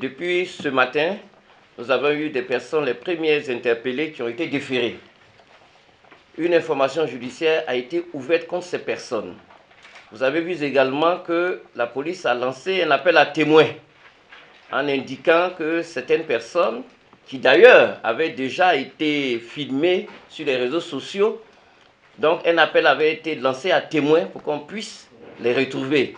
Depuis ce matin, nous avons eu des personnes, les premières interpellées, qui ont été déférées. Une information judiciaire a été ouverte contre ces personnes. Vous avez vu également que la police a lancé un appel à témoins en indiquant que certaines personnes, qui d'ailleurs avaient déjà été filmées sur les réseaux sociaux, donc un appel avait été lancé à témoins pour qu'on puisse les retrouver.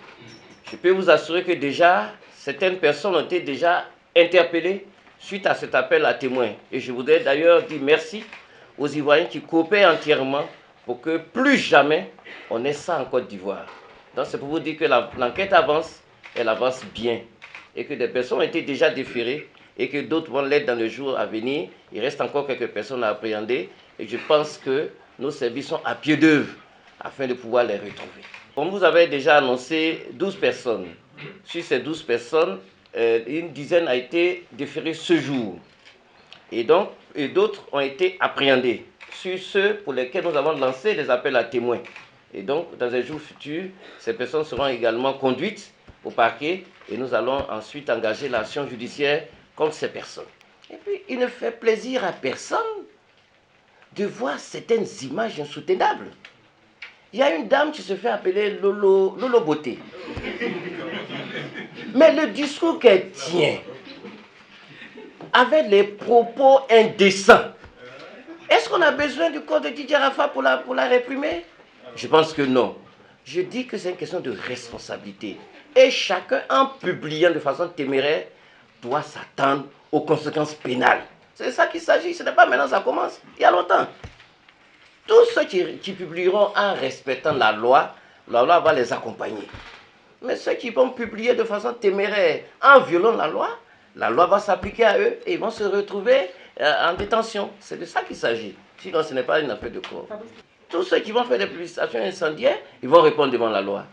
Je peux vous assurer que déjà, certaines personnes ont été déjà interpellées suite à cet appel à témoins. Et je voudrais d'ailleurs dire merci aux Ivoiriens qui coopèrent entièrement pour que plus jamais on ait ça en Côte d'Ivoire. Donc c'est pour vous dire que l'enquête avance, elle avance bien. Et que des personnes ont été déjà déférées et que d'autres vont l'être dans les jours à venir. Il reste encore quelques personnes à appréhender. Et je pense que nos services sont à pied d'œuvre afin de pouvoir les retrouver. Comme vous avez déjà annoncé 12 personnes. Sur ces 12 personnes, une dizaine a été déférée ce jour. Et d'autres ont été appréhendés sur ceux pour lesquels nous avons lancé des appels à témoins. Et donc, dans les jours futurs, ces personnes seront également conduites au parquet et nous allons ensuite engager l'action judiciaire contre ces personnes. Et puis, il ne fait plaisir à personne de voir certaines images insoutenables. Il y a une dame qui se fait appeler Lolo Beauté. Mais le discours qu'elle tient, avec les propos indécents, est-ce qu'on a besoin du corps de Didier Arafat pour la réprimer? Je pense que non. Je dis que c'est une question de responsabilité. Et chacun, en publiant de façon téméraire, doit s'attendre aux conséquences pénales. C'est ça qu'il s'agit. Ce n'est pas maintenant que ça commence. Il y a longtemps. Tous ceux qui publieront en respectant la loi va les accompagner. Mais ceux qui vont publier de façon téméraire en violant la loi va s'appliquer à eux et ils vont se retrouver en détention. C'est de ça qu'il s'agit. Sinon, ce n'est pas une affaire de corps. Tous ceux qui vont faire des publications incendiaires, ils vont répondre devant la loi.